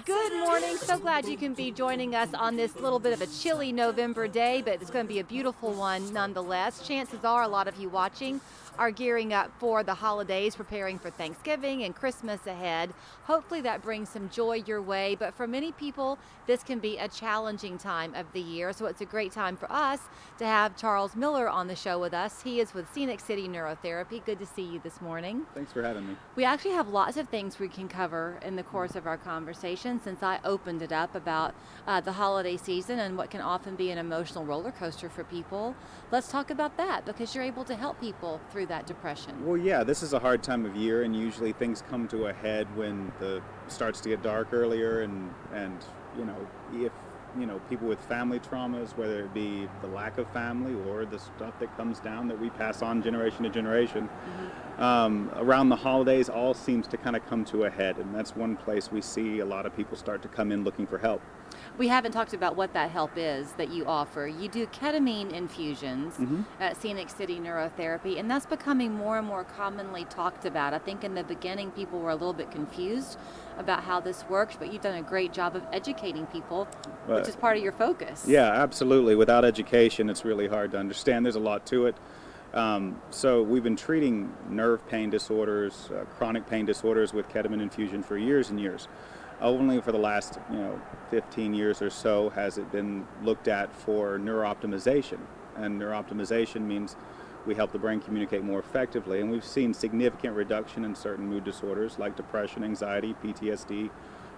Good morning. So glad you can be joining us on this little bit of a chilly November day, but it's going to be a beautiful one nonetheless. Chances are a lot of you watching are gearing up for the holidays, preparing for Thanksgiving and Christmas ahead. Hopefully that brings some joy your way, but for many people, this can be a challenging time of the year. So it's a great time for us to have Charles Miller on the show with us. He is with Scenic City Neurotherapy. Good to see you this morning. Thanks for having me. We actually have lots of things we can cover in the course of our conversation since I opened it up about the holiday season and what can often be an emotional roller coaster for people. Let's talk about that because you're able to help people through that depression. Well, yeah, this is a hard time of year, and usually things come to a head when the starts to get dark earlier, and if people with family traumas, whether it be the lack of family or the stuff that comes down that we pass on generation to generation, around the holidays, all seems to kind of come to a head, and that's one place we see a lot of people start to come in looking for help. We haven't talked about what that help is that you offer. You do ketamine infusions at Scenic City Neurotherapy, and that's becoming more and more commonly talked about. I think in the beginning people were a little bit confused about how this works, but you've done a great job of educating people, which is part of your focus. Yeah, absolutely. Without education, it's really hard to understand. There's a lot to it. So we've been treating nerve pain disorders, chronic pain disorders with ketamine infusion for years and years. Only for the last 15 years or so has it been looked at for neurooptimization. And neurooptimization means we help the brain communicate more effectively. And we've seen significant reduction in certain mood disorders like depression, anxiety, PTSD,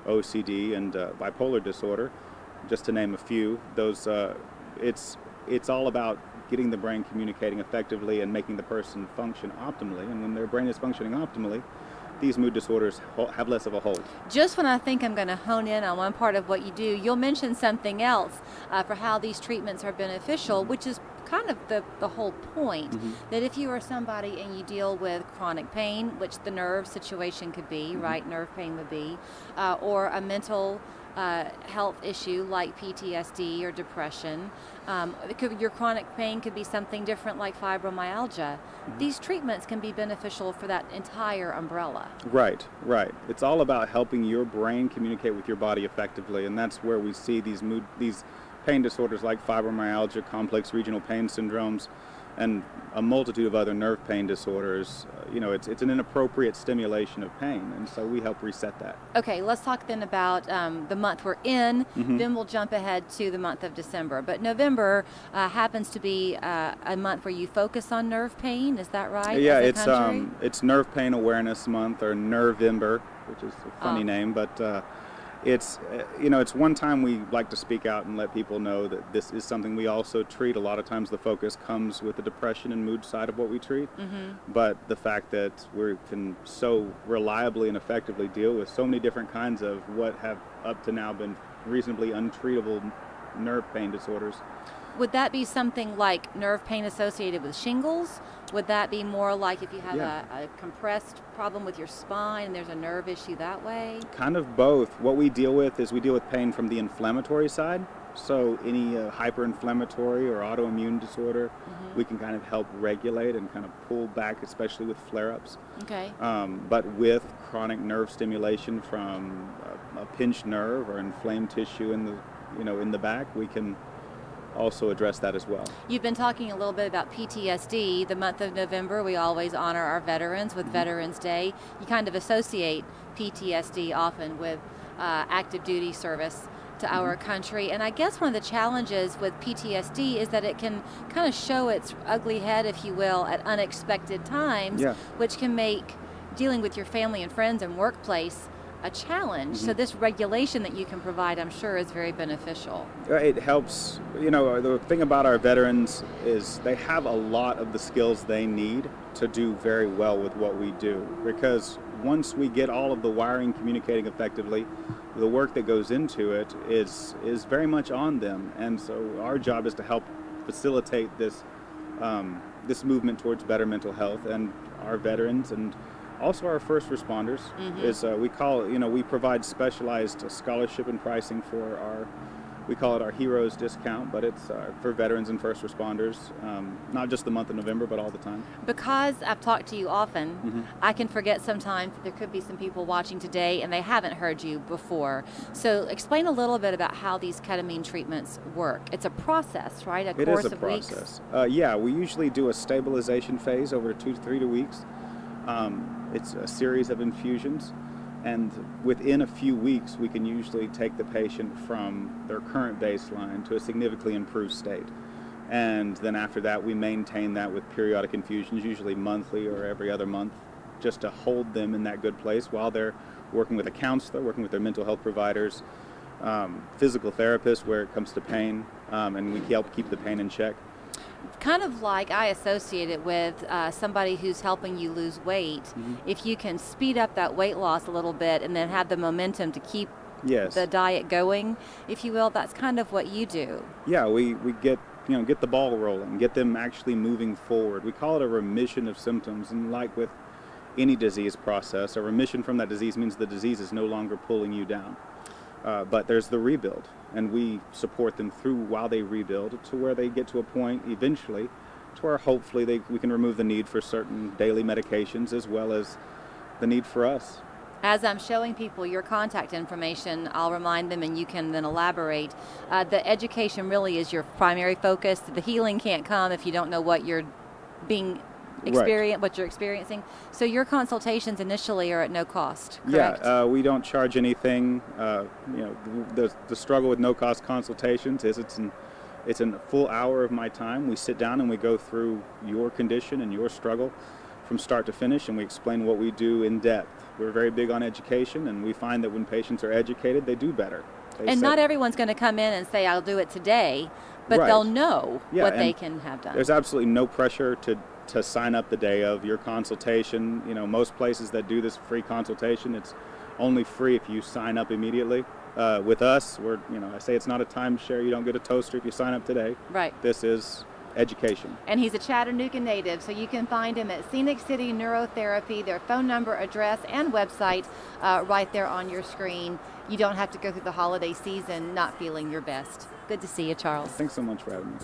OCD, and bipolar disorder, just to name a few. Those, it's all about getting the brain communicating effectively and making the person function optimally. And when their brain is functioning optimally, these mood disorders have less of a hold. Just when I think I'm going to hone in on one part of what you do, you'll mention something else for how these treatments are beneficial, which is kind of the whole point, that if you are somebody and you deal with chronic pain, which the nerve situation could be, right, nerve pain would be, or a mental health issue like PTSD or depression. Your chronic pain could be something different like fibromyalgia. These treatments can be beneficial for that entire umbrella. Right. It's all about helping your brain communicate with your body effectively, and that's where we see these pain disorders like fibromyalgia, complex regional pain syndromes, and a multitude of other nerve pain disorders. It's an inappropriate stimulation of pain, and so we help reset that. Okay, let's talk then about the month we're in, then we'll jump ahead to the month of December. But November happens to be a month where you focus on nerve pain, is that right? Yeah, it's Nerve Pain Awareness Month, or Nervember, which is a funny name, but it's one time we like to speak out and let people know that this is something we also treat. A lot of times the focus comes with the depression and mood side of what we treat, but the fact that we can so reliably and effectively deal with so many different kinds of what have up to now been reasonably untreatable nerve pain disorders. Would that be something like nerve pain associated with shingles? Would that be more like if you have a compressed problem with your spine and there's a nerve issue that way? Kind of both. What we deal with is we deal with pain from the inflammatory side. So any hyperinflammatory or autoimmune disorder, we can kind of help regulate and kind of pull back, especially with flare-ups. Okay. But with chronic nerve stimulation from a pinched nerve or inflamed tissue in the back, we can also address that as well. You've been talking a little bit about PTSD. The month of November, we always honor our veterans with Veterans Day. You kind of associate PTSD often with active duty service to our country. And I guess one of the challenges with PTSD is that it can kind of show its ugly head, if you will, at unexpected times, which can make dealing with your family and friends and workplace a challenge. So this regulation that you can provide, I'm sure, is very beneficial. It helps. The thing about our veterans is they have a lot of the skills they need to do very well with what we do, because once we get all of the wiring communicating effectively, the work that goes into it is very much on them. And so our job is to help facilitate this movement towards better mental health. And our veterans and also our first responders is we provide specialized scholarship and pricing for our We call it our Heroes Discount, but it's for veterans and first responders, not just the month of November, but all the time. Because I've talked to you often, I can forget sometimes that there could be some people watching today and they haven't heard you before. So explain a little bit about how these ketamine treatments work. It's a process, right? A course of weeks? It is a process. Yeah, we usually do a stabilization phase over 2 to 3 weeks. It's a series of infusions. And within a few weeks, we can usually take the patient from their current baseline to a significantly improved state. And then after that, we maintain that with periodic infusions, usually monthly or every other month, just to hold them in that good place while they're working with a counselor, working with their mental health providers, physical therapists where it comes to pain, and we help keep the pain in check. Kind of like I associate it with somebody who's helping you lose weight. If you can speed up that weight loss a little bit and then have the momentum to keep the diet going, if you will, that's kind of what you do. Yeah, we get the ball rolling, get them actually moving forward. We call it a remission of symptoms, and like with any disease process, a remission from that disease means the disease is no longer pulling you down. But there's the rebuild, and we support them through while they rebuild to where they get to a point eventually to where hopefully we can remove the need for certain daily medications as well as the need for us. As I'm showing people your contact information, I'll remind them and you can then elaborate. The education really is your primary focus. The healing can't come if you don't know what you're what you're experiencing. So your consultations initially are at no cost, correct? Yeah, we don't charge anything. The struggle with no-cost consultations is it's in a full hour of my time. We sit down and we go through your condition and your struggle from start to finish, and we explain what we do in depth. We're very big on education, and we find that when patients are educated, they do better. And not everyone's going to come in and say, I'll do it today, but they'll know what they can have done. There's absolutely no pressure to sign up the day of your consultation. Most places that do this free consultation, it's only free if you sign up immediately. With us, I say it's not a timeshare. You don't get a toaster if you sign up today. Right. This is education. And he's a Chattanooga native, so you can find him at Scenic City Neurotherapy, their phone number, address, and website right there on your screen. You don't have to go through the holiday season not feeling your best. Good to see you, Charles. Thanks so much for having me.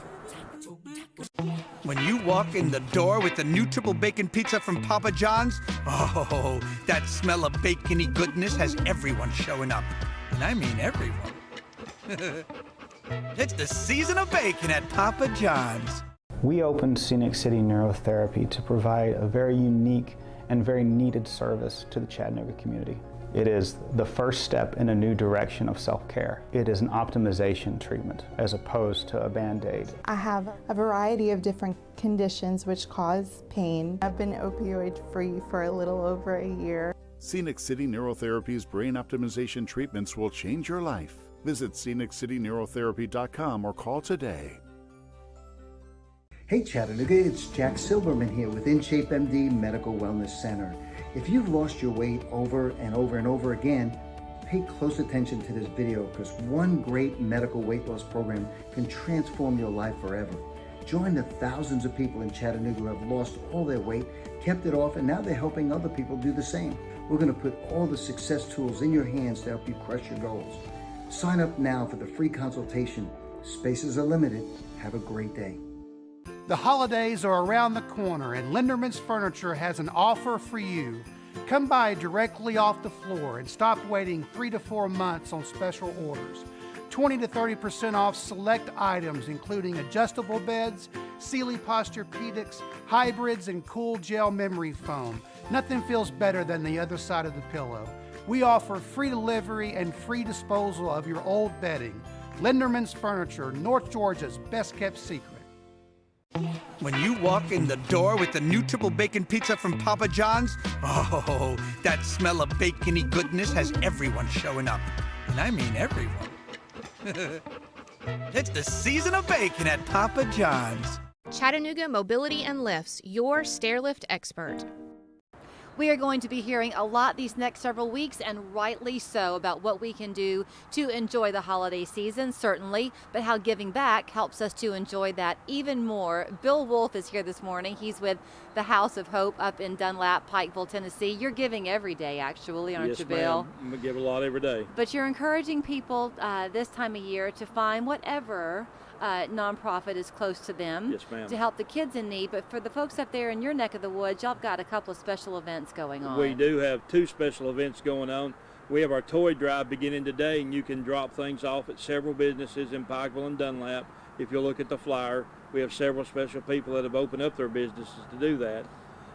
When you walk in the door with the new triple bacon pizza from Papa John's, oh, that smell of bacony goodness has everyone showing up. And I mean everyone. It's the season of bacon at Papa John's. We opened Scenic City Neurotherapy to provide a very unique and very needed service to the Chattanooga community. It is the first step in a new direction of self-care. It is an optimization treatment as opposed to a Band-Aid. I have a variety of different conditions which cause pain. I've been opioid-free for a little over a year. Scenic City Neurotherapy's brain optimization treatments will change your life. Visit sceniccityneuroTherapy.com or call today. Hey Chattanooga, it's Jack Silberman here with InShape MD Medical Wellness Center. If you've lost your weight over and over and over again, pay close attention to this video because one great medical weight loss program can transform your life forever. Join the thousands of people in Chattanooga who have lost all their weight, kept it off, and now they're helping other people do the same. We're going to put all the success tools in your hands to help you crush your goals. Sign up now for the free consultation. Spaces are limited. Have a great day. The holidays are around the corner and Linderman's Furniture has an offer for you. Come by directly off the floor and stop waiting 3 to 4 months on special orders. 20 to 30% off select items including adjustable beds, Sealy Posturepedics, hybrids, and cool gel memory foam. Nothing feels better than the other side of the pillow. We offer free delivery and free disposal of your old bedding. Linderman's Furniture, North Georgia's best kept secret. When you walk in the door with the new triple bacon pizza from Papa John's, oh, that smell of bacony goodness has everyone showing up. And I mean everyone. It's the season of bacon at Papa John's. Chattanooga Mobility and Lifts, your stairlift expert. We are going to be hearing a lot these next several weeks, and rightly so, about what we can do to enjoy the holiday season, certainly, but how giving back helps us to enjoy that even more. Bill Wolf is here this morning. He's with the House of Hope up in Dunlap, Pikeville, Tennessee. You're giving every day, actually, aren't you, Bill? Yes, ma'am. We give a lot every day. But you're encouraging people this time of year to find whatever nonprofit is close to them. Yes, ma'am. To help the kids in need. But for the folks up there in your neck of the woods, y'all got a couple of special events going on. We do have 2 special events going on. We have our toy drive beginning today, and you can drop things off at several businesses in Pikeville and Dunlap. If you look at the flyer, we have several special people that have opened up their businesses to do that.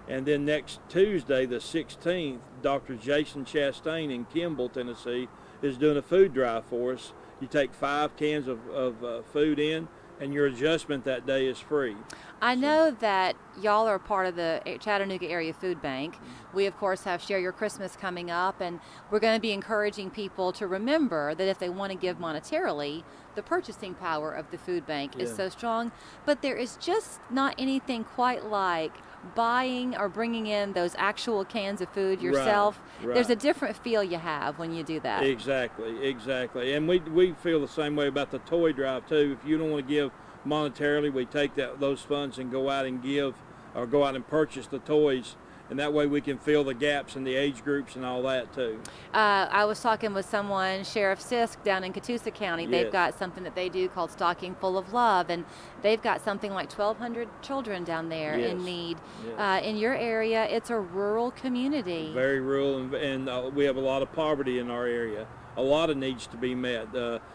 And then next Tuesday, the 16th, Dr. Jason Chastain in Kimball, Tennessee, is doing a food drive for us. You take 5 cans of food in, and your adjustment that day is free. I know that y'all are part of the Chattanooga Area Food Bank. We, of course, have Share Your Christmas coming up, and we're going to be encouraging people to remember that if they want to give monetarily, the purchasing power of the food bank is so strong. But there is just not anything quite like buying or bringing in those actual cans of food yourself. Right. There's a different feel you have when you do that. Exactly. And we feel the same way about the toy drive too. If you don't want to give monetarily, we take those funds and go out and give, or go out and purchase the toys, and that way we can fill the gaps in the age groups and all that too. I was talking with someone, Sheriff Sisk down in Catoosa County. Yes. They've got something that they do called Stocking Full of Love, and they've got something like 1,200 children down there in need. Yes. In your area, it's a rural community. Very rural, and we have a lot of poverty in our area. A lot of needs to be met,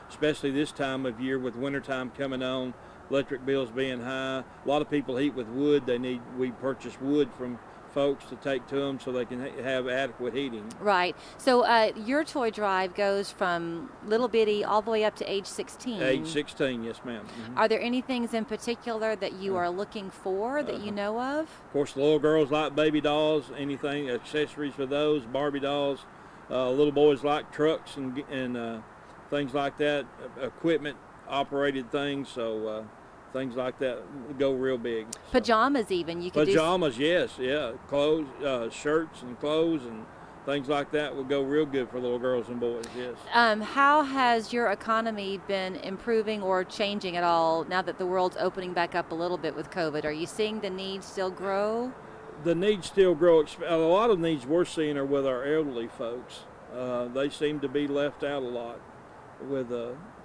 especially this time of year with wintertime coming on, electric bills being high. A lot of people heat with wood. We purchase wood from folks to take to them so they can have adequate heating. Right. So your toy drive goes from little bitty all the way up to age 16. Age 16, yes, ma'am. Mm-hmm. Are there any things in particular that you are looking for that you know of? Of course, the little girls like baby dolls, anything, accessories for those, Barbie dolls. Little boys like trucks and things like that, equipment operated things, so things like that go real big. Pajamas even. You could pajamas, yes, clothes, shirts and clothes and things like that would go real good for little girls and boys, yes. How has your economy been improving or changing at all now that the world's opening back up a little bit with COVID? Are you seeing the needs still grow? The needs still grow. A lot of needs we're seeing are with our elderly folks. They seem to be left out a lot with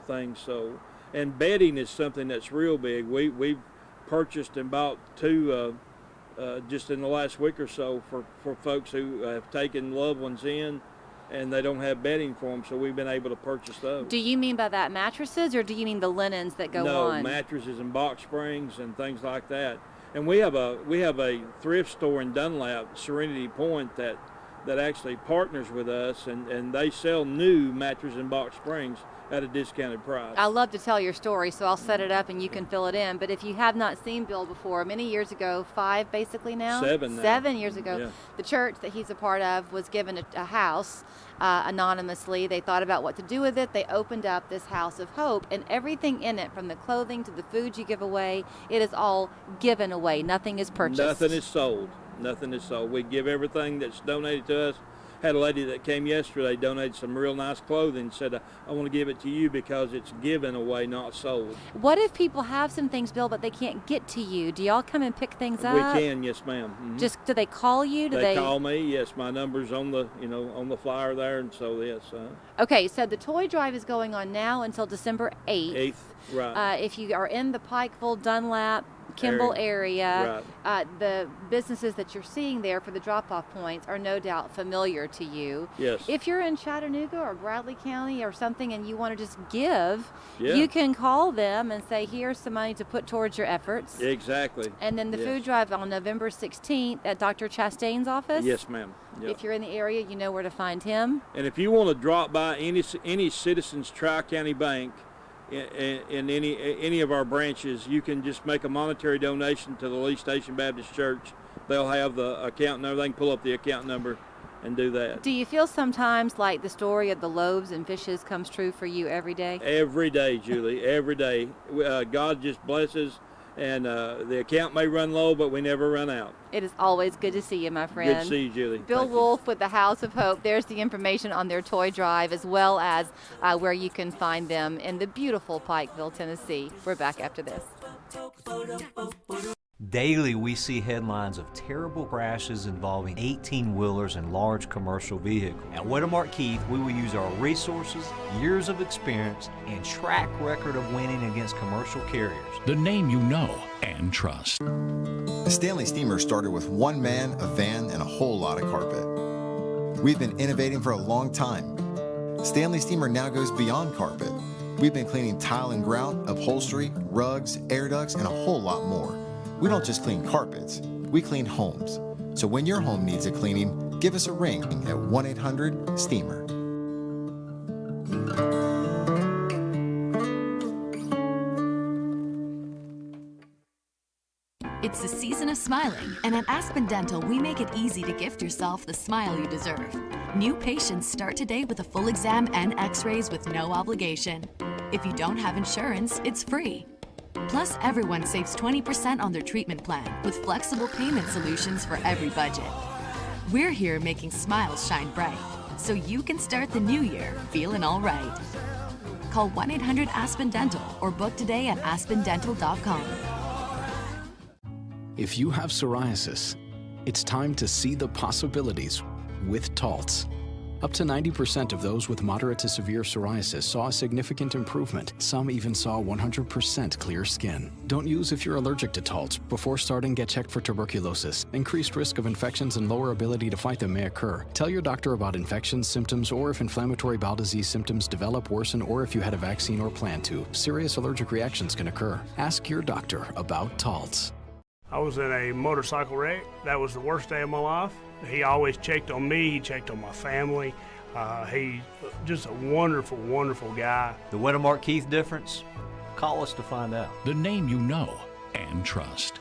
things. So, and bedding is something that's real big. We've purchased and bought 2 just in the last week or so for folks who have taken loved ones in and they don't have bedding for them, so we've been able to purchase those. Do you mean by that mattresses, or do you mean the linens that go on? No, mattresses and box springs and things like that. And we have a thrift store in Dunlap, Serenity Point, that actually partners with us, and they sell new mattresses and box springs at a discounted price. I love to tell your story, so I'll set it up and you can fill it in. But if you have not seen Bill before, many years ago, 5 basically now? 7 now. 7 years ago, the church that he's a part of was given a house anonymously. They thought about what to do with it. They opened up this House of Hope, and everything in it, from the clothing to the food you give away, it is all given away. Nothing is purchased. Nothing is sold. Nothing is sold. We give everything that's donated to us. Had a lady that came yesterday, donated some real nice clothing, said, I want to give it to you because it's given away, not sold. What if people have some things, Bill, but they can't get to you? Do y'all come and pick things up? We can, yes, ma'am. Mm-hmm. Just, do they call you? They call me, yes. My number's on the, on the flyer there, and so yes. Okay, so the toy drive is going on now until December 8th. 8th, right. If you are in the Pikeville, Dunlap, Kimball area, right. The businesses that you're seeing there for the drop-off points are no doubt familiar to you. Yes. If you're in Chattanooga or Bradley County or something and you want to just give, you can call them and say, here's some money to put towards your efforts. Exactly. And then the food drive on November 16th at Dr. Chastain's office. Yes, ma'am. Yep. If you're in the area, you know where to find him. And if you want to drop by any Citizens Tri-County Bank in any of our branches, you can just make a monetary donation to the Lee Station Baptist Church. They'll have the account number. They can pull up the account number and do that. Do you feel sometimes like the story of the loaves and fishes comes true for you every day? Every day, Julie, every day. God just blesses And the account may run low, but we never run out. It is always good to see you, my friend. Good to see you, Julie. Bill Thank you. Wolf with the House of Hope. There's the information on their toy drive, as well as where you can find them in the beautiful Pikeville, Tennessee. We're back after this. Daily, we see headlines of terrible crashes involving 18-wheelers and large commercial vehicles. At Whittemart Keith, we will use our resources, years of experience, and track record of winning against commercial carriers. The name you know and trust. The Stanley Steamer started with one man, a van, and a whole lot of carpet. We've been innovating for a long time. Stanley Steamer now goes beyond carpet. We've been cleaning tile and grout, upholstery, rugs, air ducts, and a whole lot more. We don't just clean carpets, we clean homes. So when your home needs a cleaning, give us a ring at 1-800-STEAMER. It's the season of smiling, and at Aspen Dental, we make it easy to gift yourself the smile you deserve. New patients start today with a full exam and x-rays with no obligation. If you don't have insurance, it's free. Plus, everyone saves 20% on their treatment plan with flexible payment solutions for every budget. We're here making smiles shine bright, so you can start the new year feeling all right. Call 1-800-ASPEN-DENTAL or book today at aspendental.com. If you have psoriasis, it's time to see the possibilities with Taltz. Up to 90% of those with moderate to severe psoriasis saw a significant improvement. Some even saw 100% clear skin. Don't use if you're allergic to Taltz. Before starting, get checked for tuberculosis. Increased risk of infections and lower ability to fight them may occur. Tell your doctor about infections, symptoms, or if inflammatory bowel disease symptoms develop, worsen, or if you had a vaccine or plan to. Serious allergic reactions can occur. Ask your doctor about Taltz. I was in a motorcycle wreck. That was the worst day of my life. He always checked on me. He checked on my family. He's just a wonderful, wonderful guy. The Whittemart Keith difference? Call us to find out. The name you know and trust.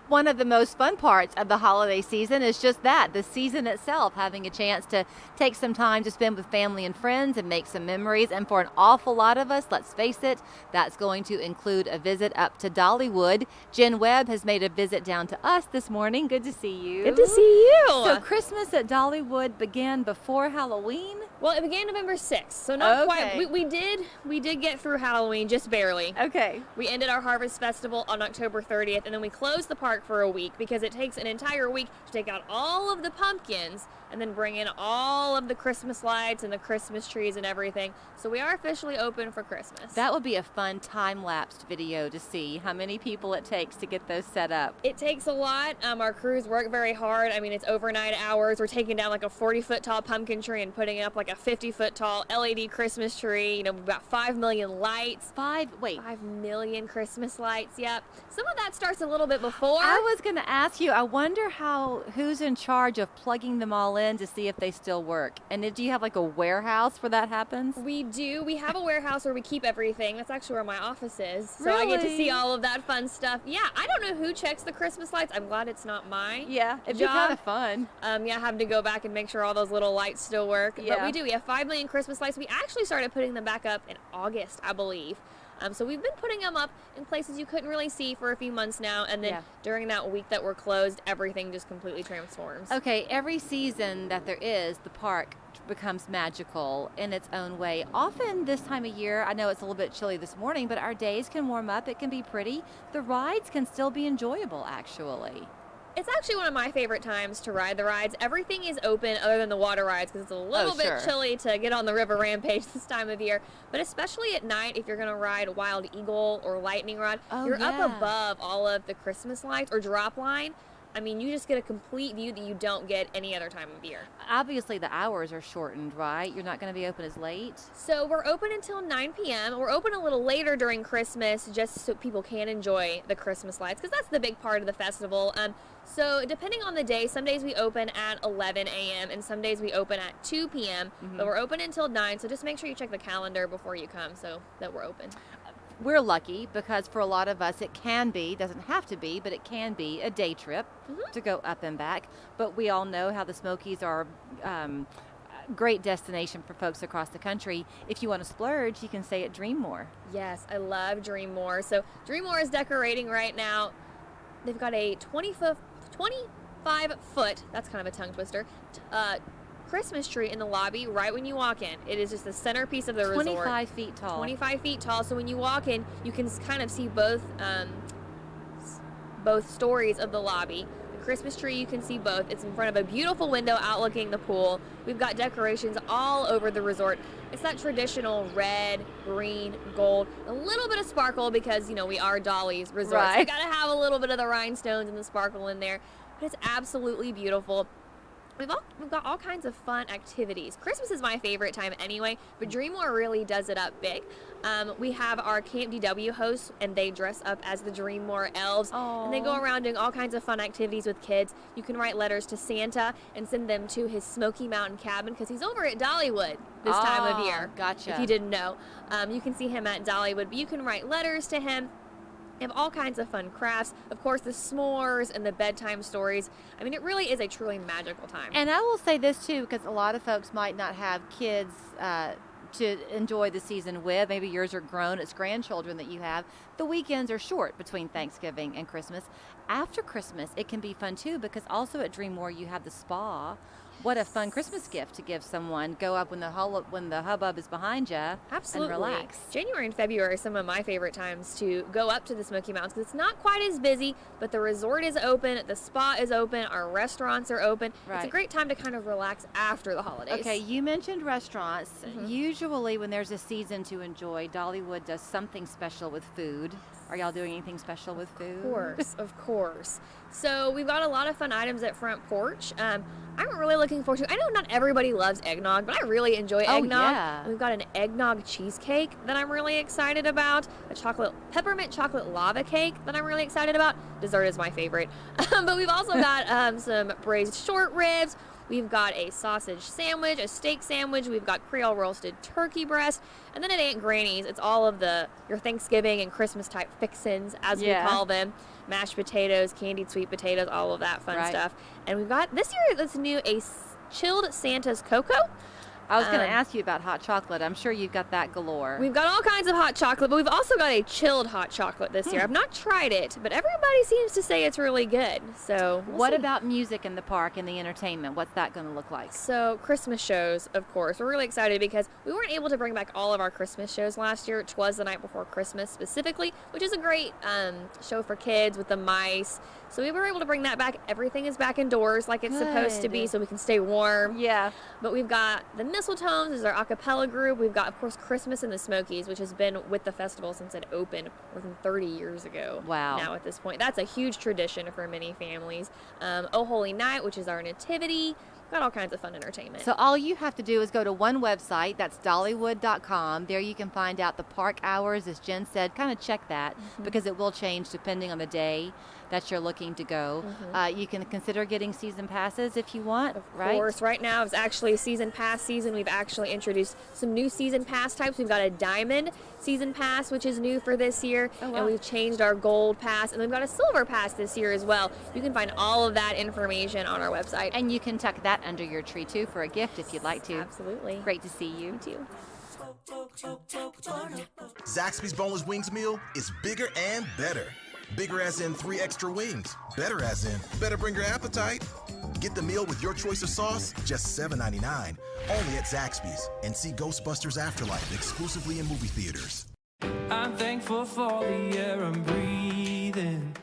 One of the most fun parts of the holiday season is just that, the season itself, having a chance to take some time to spend with family and friends and make some memories. And for an awful lot of us, let's face it, that's going to include a visit up to Dollywood. Jen Webb has made a visit down to us this morning. Good to see you. Good to see you. So Christmas at Dollywood began before Halloween? Well, it began November 6th, so not Okay. quite. We did get through Halloween, just barely. Okay. We ended our Harvest Festival on October 30th, and then we closed the park for a week because it takes an entire week to take out all of the pumpkins and then bring in all of the Christmas lights and the Christmas trees and everything. So we are officially open for Christmas. That would be a fun time-lapsed video to see how many people it takes to get those set up. It takes a lot. Our crews work very hard. I mean, it's overnight hours. We're taking down like a 40-foot tall pumpkin tree and putting up like a 50-foot tall LED Christmas tree. You know, we've got 5 million lights. 5 million Christmas lights, yep. Some of that starts a little bit before. I was going to ask you, I wonder who's in charge of plugging them all in to see if they still work. And do you have like a warehouse where that happens? We do. We have a warehouse where we keep everything. That's actually where my office is. So Really? I get to see all of that fun stuff. Yeah, I don't know who checks the Christmas lights. I'm glad it's not mine. Yeah, it'd be job. kind of fun. Yeah, having to go back and make sure all those little lights still work. But Yeah. we do. We have 5 million Christmas lights. We actually started putting them back up in August, I believe. So we've been putting them up in places you couldn't really see for a few months now, and then during that week that we're closed, everything just completely transforms. Okay, every season that there is, the park becomes magical in its own way. Often this time of year, I know it's a little bit chilly this morning, but our days can warm up, it can be pretty. The rides can still be enjoyable, actually. It's actually one of my favorite times to ride the rides. Everything is open other than the water rides because it's a little bit chilly to get on the River Rampage this time of year. But especially at night, if you're going to ride Wild Eagle or Lightning Rod, you're up above all of the Christmas lights or drop line. I mean, you just get a complete view that you don't get any other time of year. Obviously, the hours are shortened, right? You're not going to be open as late? So we're open until 9 p.m. We're open a little later during Christmas just so people can enjoy the Christmas lights because that's the big part of the festival. So depending on the day, some days we open at 11 a.m. and some days we open at 2 p.m. But we're open until 9, so just make sure you check the calendar before you come so that we're open. We're lucky because for a lot of us it can be, doesn't have to be, but it can be a day trip to go up and back. But we all know how the Smokies are great destination for folks across the country. If you want to splurge, you can stay at Dreammore. Yes, I love Dreammore. So Dreammore is decorating right now. They've got a 25-foot, that's kind of a tongue twister, Christmas tree in the lobby right when you walk in. It is just the centerpiece of the resort. 25 feet tall. 25 feet tall. So when you walk in, you can kind of see both stories of the lobby. The Christmas tree, you can see both. It's in front of a beautiful window outlooking the pool. We've got decorations all over the resort. It's that traditional red, green, gold, a little bit of sparkle because, you know, we are Dolly's resort. Right. So you got to have a little bit of the rhinestones and the sparkle in there. But it's absolutely beautiful. We've got all kinds of fun activities. Christmas is my favorite time anyway, but Dreammore really does it up big. We have our Camp DW hosts, and they dress up as the Dreammore elves. Aww. And they go around doing all kinds of fun activities with kids. You can write letters to Santa and send them to his Smoky Mountain cabin because he's over at Dollywood this time of year. Gotcha. If you didn't know. You can see him at Dollywood, but you can write letters to him. They have all kinds of fun crafts. Of course, the s'mores and the bedtime stories. I mean, it really is a truly magical time. And I will say this too, because a lot of folks might not have kids to enjoy the season with. Maybe yours are grown, it's grandchildren that you have. The weekends are short between Thanksgiving and Christmas. After Christmas, it can be fun too, because also at Dreammore you have the spa. What a fun Christmas gift to give someone. Go up when the hubbub is behind you. Absolutely. And relax. January and February are some of my favorite times to go up to the Smoky Mountains because it's not quite as busy, but the resort is open, the spa is open, our restaurants are open. Right. It's a great time to kind of relax after the holidays. Okay, you mentioned restaurants. Usually when there's a season to enjoy, Dollywood does something special with food. Are y'all doing anything special with food? Of course, of course. So we've got a lot of fun items at Front Porch. I'm really looking forward to. I know not everybody loves eggnog, but I really enjoy eggnog. Yeah. We've got an eggnog cheesecake that I'm really excited about. A peppermint chocolate lava cake that I'm really excited about. Dessert is my favorite. But we've also got some braised short ribs. We've got a sausage sandwich, a steak sandwich. We've got Creole roasted turkey breast. And then at Aunt Granny's, it's all of your Thanksgiving and Christmas type fixins, as we call them. Mashed potatoes, candied sweet potatoes, all of that fun stuff. And we've got, this year, it's new, a chilled Santa's Cocoa. I was going to ask you about hot chocolate. I'm sure you've got that galore. We've got all kinds of hot chocolate, but we've also got a chilled hot chocolate this year. I've not tried it, but everybody seems to say it's really good. So what about music in the park and the entertainment? What's that going to look like? So Christmas shows, of course. We're really excited because we weren't able to bring back all of our Christmas shows last year. Twas the Night Before Christmas specifically, which is a great show for kids with the mice. So we were able to bring that back. Everything is back indoors like it's supposed to be so we can stay warm. Yeah. But we've got the Mistletones is our a cappella group. We've got, of course, Christmas in the Smokies, which has been with the festival since it opened more than 30 years ago. Wow. Now at this point. That's a huge tradition for many families. Oh Holy Night, which is our nativity. Got all kinds of fun entertainment. So all you have to do is go to one website, that's dollywood.com. There you can find out the park hours, as Jen said. Kind of check that because it will change depending on the day that you're looking to go. You can consider getting season passes if you want, right? Of course. Right now it's actually season pass season. We've actually introduced some new season pass types. We've got a diamond season pass, which is new for this year. Oh, wow. And we've changed our gold pass. And we've got a silver pass this year as well. You can find all of that information on our website. And you can tuck that under your tree too for a gift if you'd like to. Absolutely. Great to see you. You too. Zaxby's Boneless Wings meal is bigger and better. Bigger as in 3 extra wings. Better as in better bring your appetite. Get the meal with your choice of sauce, just $7.99. Only at Zaxby's. And see Ghostbusters Afterlife exclusively in movie theaters. I'm thankful for the air I'm breathing.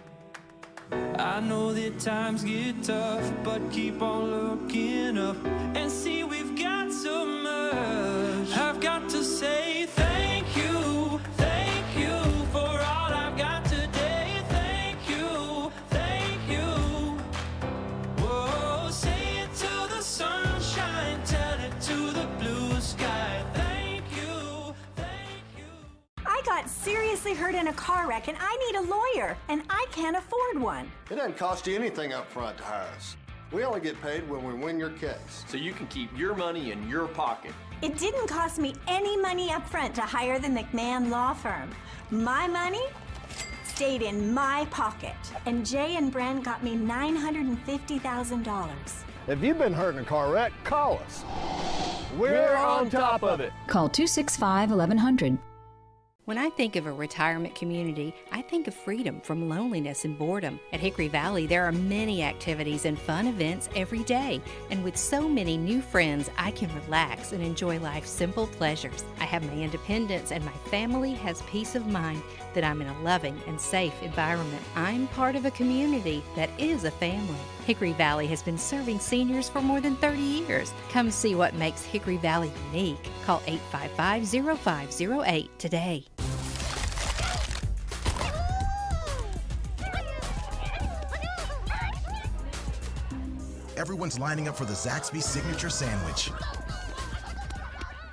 I know that times get tough, but keep on looking up and see we've got so much. I've got to say thank you for all I've got today. Thank you. Whoa, say it to the sunshine, tell it to the blue sky. Thank you. I got seriously hurt in a car wreck and I need a lawyer, and I can't afford one. It doesn't cost you anything up front to hire us. We only get paid when we win your case. So you can keep your money in your pocket. It didn't cost me any money up front to hire the McMahon Law Firm. My money stayed in my pocket. And Jay and Brent got me $950,000. If you've been hurt in a car wreck, call us. We're on top of it. Call 265-1100. When I think of a retirement community, I think of freedom from loneliness and boredom. At Hickory Valley, there are many activities and fun events every day. And with so many new friends, I can relax and enjoy life's simple pleasures. I have my independence and my family has peace of mind that I'm in a loving and safe environment. I'm part of a community that is a family. Hickory Valley has been serving seniors for more than 30 years. Come see what makes Hickory Valley unique. Call 855-0508 today. Everyone's lining up for the Zaxby's Signature Sandwich.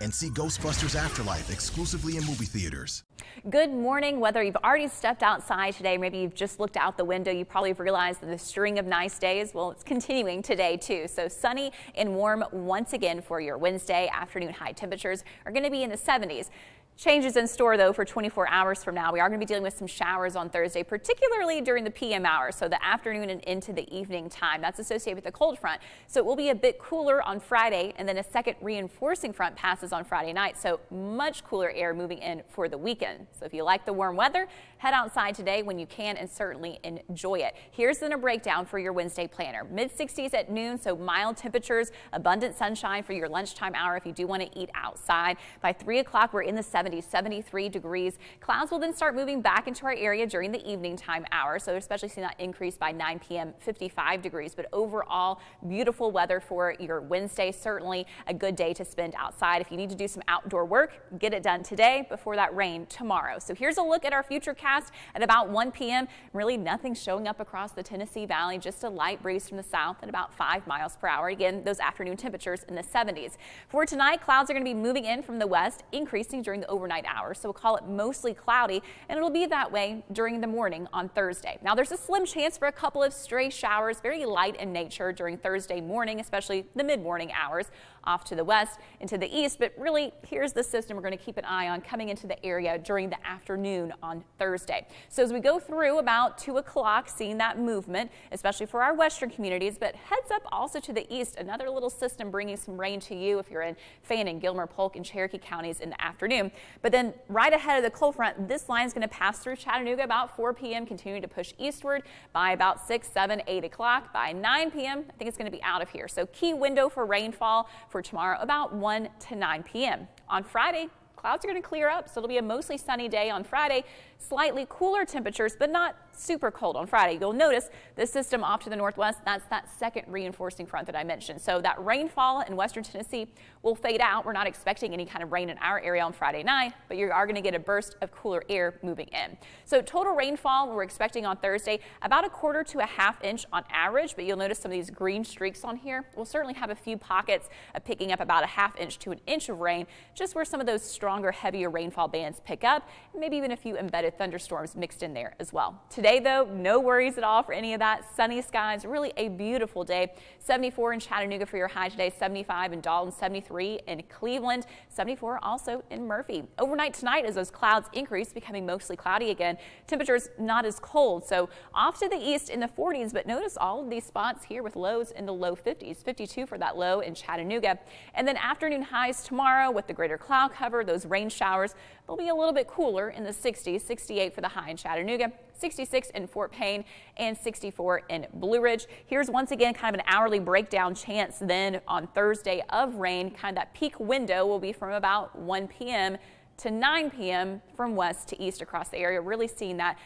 And see Ghostbusters Afterlife exclusively in movie theaters. Good morning. Whether you've already stepped outside today, maybe you've just looked out the window, you probably have realized that the string of nice days, well, it's continuing today too. So sunny and warm once again for your Wednesday. Afternoon high temperatures are going to be in the 70s. Changes in store, though, for 24 hours from now. We are going to be dealing with some showers on Thursday, particularly during the PM hours, so the afternoon and into the evening time. That's associated with the cold front. So it will be a bit cooler on Friday, and then a second reinforcing front passes on Friday night, so much cooler air moving in for the weekend. So if you like the warm weather, head outside today when you can and certainly enjoy it. Here's then a breakdown for your Wednesday planner. Mid-60s at noon, so mild temperatures, abundant sunshine for your lunchtime hour if you do want to eat outside. By 3 o'clock, we're in the 73 degrees. Clouds will then start moving back into our area during the evening time hour, so especially seeing that increase by 9 p.m., 55 degrees. But overall, beautiful weather for your Wednesday. Certainly a good day to spend outside. If you need to do some outdoor work, get it done today before that rain tomorrow. So here's a look at our futurecast at about 1 p.m. Really nothing showing up across the Tennessee Valley, just a light breeze from the south at about 5 miles per hour. Again, those afternoon temperatures in the 70s. For tonight, clouds are going to be moving in from the west, increasing during the overnight hours, so we'll call it mostly cloudy, and it'll be that way during the morning on Thursday. Now, there's a slim chance for a couple of stray showers, very light in nature during Thursday morning, especially the mid-morning hours off to the west and to the east, but really here's the system we're going to keep an eye on coming into the area during the afternoon on Thursday. So as we go through about 2 o'clock, seeing that movement, especially for our western communities, but heads up also to the east, another little system bringing some rain to you if you're in Fannin, Gilmer, Polk, and Cherokee counties in the afternoon. But then right ahead of the cold front, this line is going to pass through Chattanooga about 4 p.m., continuing to push eastward by about 6, 7, 8 o'clock. By 9 p.m., I think it's going to be out of here. So key window for rainfall for tomorrow, about 1 to 9 p.m. On Friday, clouds are going to clear up, so it'll be a mostly sunny day on Friday. Slightly cooler temperatures, but not super cold on Friday. You'll notice the system off to the northwest, that's that second reinforcing front that I mentioned. So that rainfall in western Tennessee will fade out. We're not expecting any kind of rain in our area on Friday night, but you are going to get a burst of cooler air moving in. So total rainfall we're expecting on Thursday, about 1/4 to 1/2 inch on average, but you'll notice some of these green streaks on here. We'll certainly have a few pockets of picking up about 1/2 inch to 1 inch of rain, just where some of those stronger, heavier rainfall bands pick up, and maybe even a few embedded thunderstorms mixed in there as well. Today, though, no worries at all for any of that. Sunny skies, really a beautiful day. 74 in Chattanooga for your high today, 75 in Dalton, 73 in Cleveland, 74 also in Murphy. Overnight tonight, as those clouds increase, becoming mostly cloudy again, temperatures not as cold. So off to the east in the 40s, but notice all of these spots here with lows in the low 50s, 52 for that low in Chattanooga. And then afternoon highs tomorrow with the greater cloud cover, those rain showers, they'll be a little bit cooler in the 60s, 68 for the high in Chattanooga, 66 in Fort Payne, and 64 in Blue Ridge. Here's once again kind of an hourly breakdown chance then on Thursday of rain. Kind of that peak window will be from about 1 p.m. to 9 p.m. from west to east across the area. Really seeing that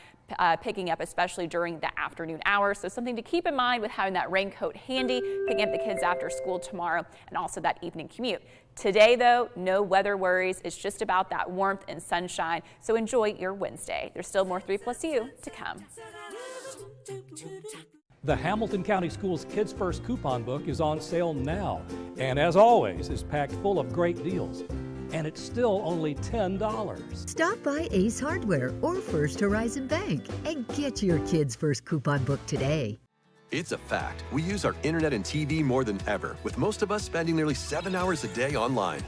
picking up, especially during the afternoon hours. So something to keep in mind with having that raincoat handy, picking up the kids after school tomorrow, and also that evening commute. Today, though, no weather worries. It's just about that warmth and sunshine. So enjoy your Wednesday. There's still more 3+U to come. The Hamilton County Schools Kids First coupon book is on sale now, and as always, is packed full of great deals. And it's still only $10. Stop by Ace Hardware or First Horizon Bank and get your Kids First coupon book today. It's a fact. We use our internet and TV more than ever, with most of us spending nearly 7 hours a day online.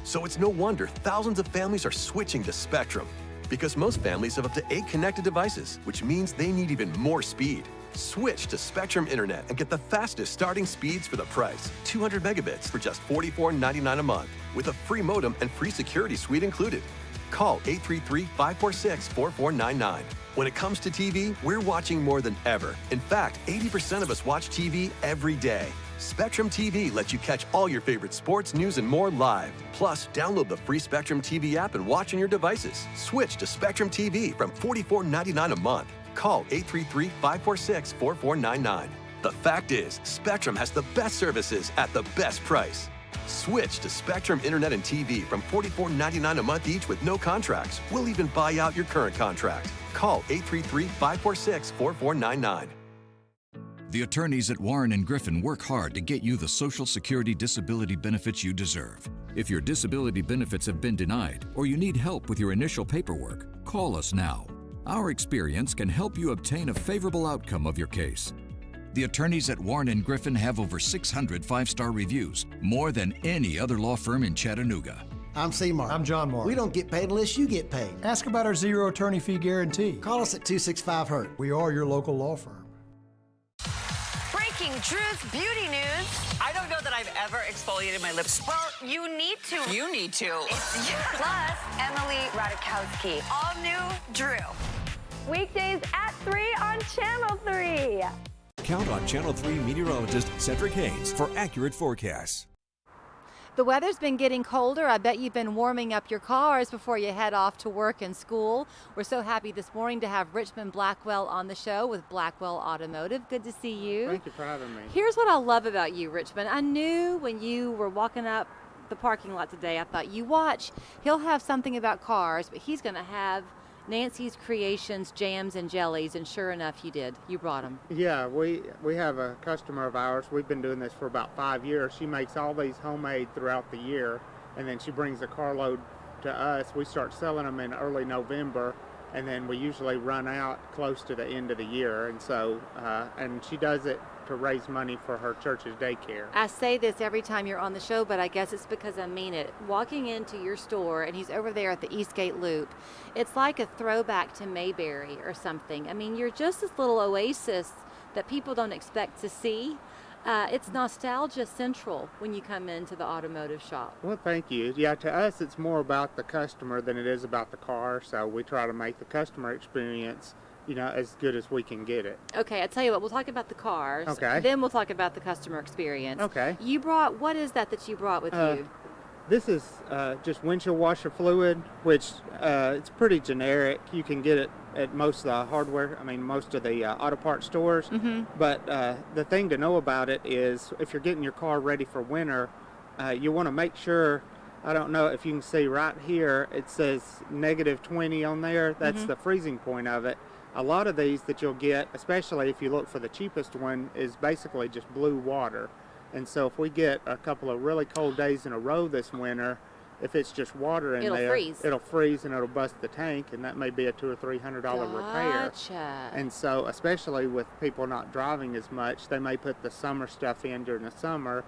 So it's no wonder thousands of families are switching to Spectrum, because most families have up to 8 connected devices, which means they need even more speed. Switch to Spectrum Internet and get the fastest starting speeds for the price. 200 megabits for just $44.99 a month, with a free modem and free security suite included. Call 833-546-4499. When it comes to TV, we're watching more than ever. In fact, 80% of us watch TV every day. Spectrum TV lets you catch all your favorite sports, news, and more live. Plus, download the free Spectrum TV app and watch on your devices. Switch to Spectrum TV from $44.99 a month. Call 833-546-4499. The fact is, Spectrum has the best services at the best price. Switch to Spectrum Internet and TV from $44.99 a month each with no contracts. We'll even buy out your current contract. Call 833-546-4499. The attorneys at Warren & Griffin work hard to get you the Social Security disability benefits you deserve. If your disability benefits have been denied or you need help with your initial paperwork, call us now. Our experience can help you obtain a favorable outcome of your case. The attorneys at Warren & Griffin have over 600 five-star reviews, more than any other law firm in Chattanooga. I'm C-Mark. I'm John Mark. We don't get paid unless you get paid. Ask about our zero attorney fee guarantee. Call us at 265-HURT. We are your local law firm. Breaking Truth Beauty News. I don't know that I've ever exfoliated my lips. Well, you need to. You need to. Plus, Emily Ratajkowski. All new Drew. Weekdays at 3 on Channel 3. Count on Channel 3 meteorologist Cedric Haynes for accurate forecasts. The weather's been getting colder. I bet you've been warming up your cars before you head off to work and school. We're so happy this morning to have Richmond Blackwell on the show with Blackwell Automotive. Good to see you. Thank you for having me. Here's what I love about you, Richmond. I knew when you were walking up the parking lot today, I thought, you watch, he'll have something about cars, but he's going to have Nancy's Creations jams and jellies, and sure enough, you did. You brought them. Yeah, we have a customer of ours. We've been doing this for about 5 years. She makes all these homemade throughout the year, and then she brings a carload to us. We start selling them in early November, and then we usually run out close to the end of the year. And so, and she does it to raise money for her church's daycare. I say this every time you're on the show, but I guess it's because I mean it. Walking into your store, and he's over there at the Eastgate Loop, it's like a throwback to Mayberry or something. I mean, you're just this little oasis that people don't expect to see. It's nostalgia central when you come into the automotive shop. Well, thank you. Yeah, to us, it's more about the customer than it is about the car. So we try to make the customer experience, you know, as good as we can get it. Okay, I'll tell you what, we'll talk about the cars. Okay. Then we'll talk about the customer experience. Okay. You brought, what is that you brought with you? This is just windshield washer fluid, which it's pretty generic. You can get it at most of the hardware, most of the auto parts stores. Mm-hmm. But the thing to know about it is if you're getting your car ready for winter, you want to make sure, I don't know if you can see right here, it says -20 on there. That's the freezing point of it. A lot of these that you'll get, especially if you look for the cheapest one, is basically just blue water. And so if we get a couple of really cold days in a row this winter, if it's just water in it'll there, freeze. it'll freeze and it'll bust the tank, and that may be a $200 or $300 repair. Gotcha. And so, especially with people not driving as much, they may put the summer stuff in during the summer,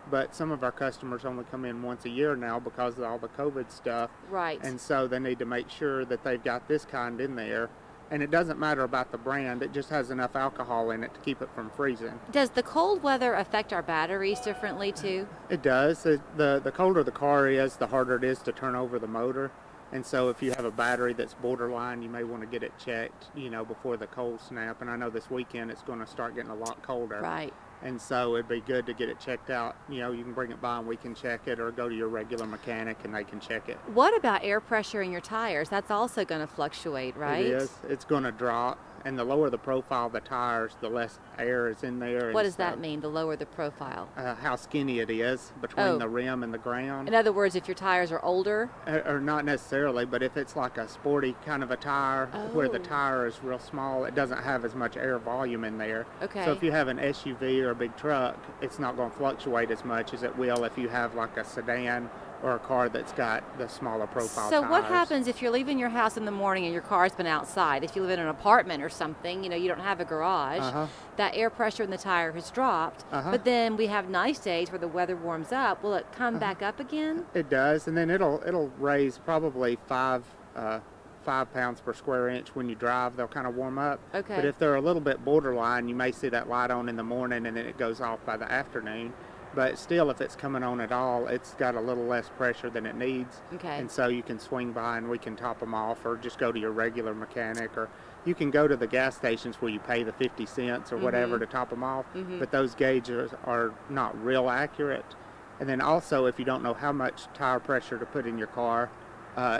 but some of our customers only come in once a year now because of all the COVID stuff. Right. And so they need to make sure that they've got this kind in there. And it doesn't matter about the brand, it just has enough alcohol in it to keep it from freezing. Does the cold weather affect our batteries differently too? It does. The colder the car is, the harder it is to turn over the motor. And so if you have a battery that's borderline, you may want to get it checked, before the cold snap. And I know this weekend it's going to start getting a lot colder. Right. And so it'd be good to get it checked out. You can bring it by and we can check it, or go to your regular mechanic and they can check it. What about air pressure in your tires? That's also going to fluctuate, right? It is. It's going to drop. And the lower the profile of the tires, the less air is in there. What does that mean, the lower the profile? How skinny it is between the rim and the ground. In other words, if your tires are older? Or not necessarily, but if it's like a sporty kind of a tire where the tire is real small, it doesn't have as much air volume in there. Okay. So if you have an SUV or a big truck, it's not going to fluctuate as much as it will if you have like a sedan or a car that's got the smaller profile So tires. what happens if you're leaving your house in the morning and your car's been outside? If you live in an apartment or something, you don't have a garage, that air pressure in the tire has dropped, but then we have nice days where the weather warms up. Will it come back up again? It does, and then it'll raise probably 5 5 pounds per square inch when you drive. They'll kind of warm up. Okay. But if they're a little bit borderline, you may see that light on in the morning and then it goes off by the afternoon. But still, if it's coming on at all, it's got a little less pressure than it needs. Okay. And so you can swing by and we can top them off, or just go to your regular mechanic, or you can go to the gas stations where you pay the 50 cents or whatever to top them off. But those gauges are not real accurate. And then also, if you don't know how much tire pressure to put in your car,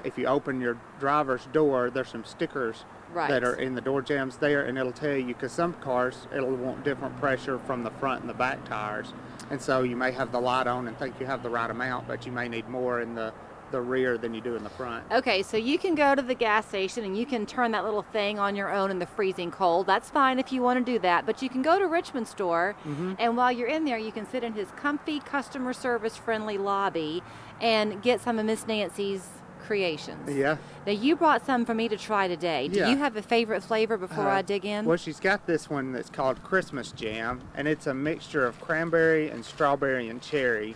if you open your driver's door, there's some stickers that are in the door jambs there, and it'll tell you, because some cars, it'll want different pressure from the front and the back tires. And so you may have the light on and think you have the right amount, but you may need more in the rear than you do in the front. Okay, so you can go to the gas station and you can turn that little thing on your own in the freezing cold. That's fine if you want to do that, but you can go to Richmond's store, and while you're in there, you can sit in his comfy, customer service friendly lobby and get some of Miss Nancy's creations. Yeah. Now, you brought some for me to try today. Do you have a favorite flavor before I dig in? Well, she's got this one that's called Christmas Jam, and it's a mixture of cranberry and strawberry and cherry.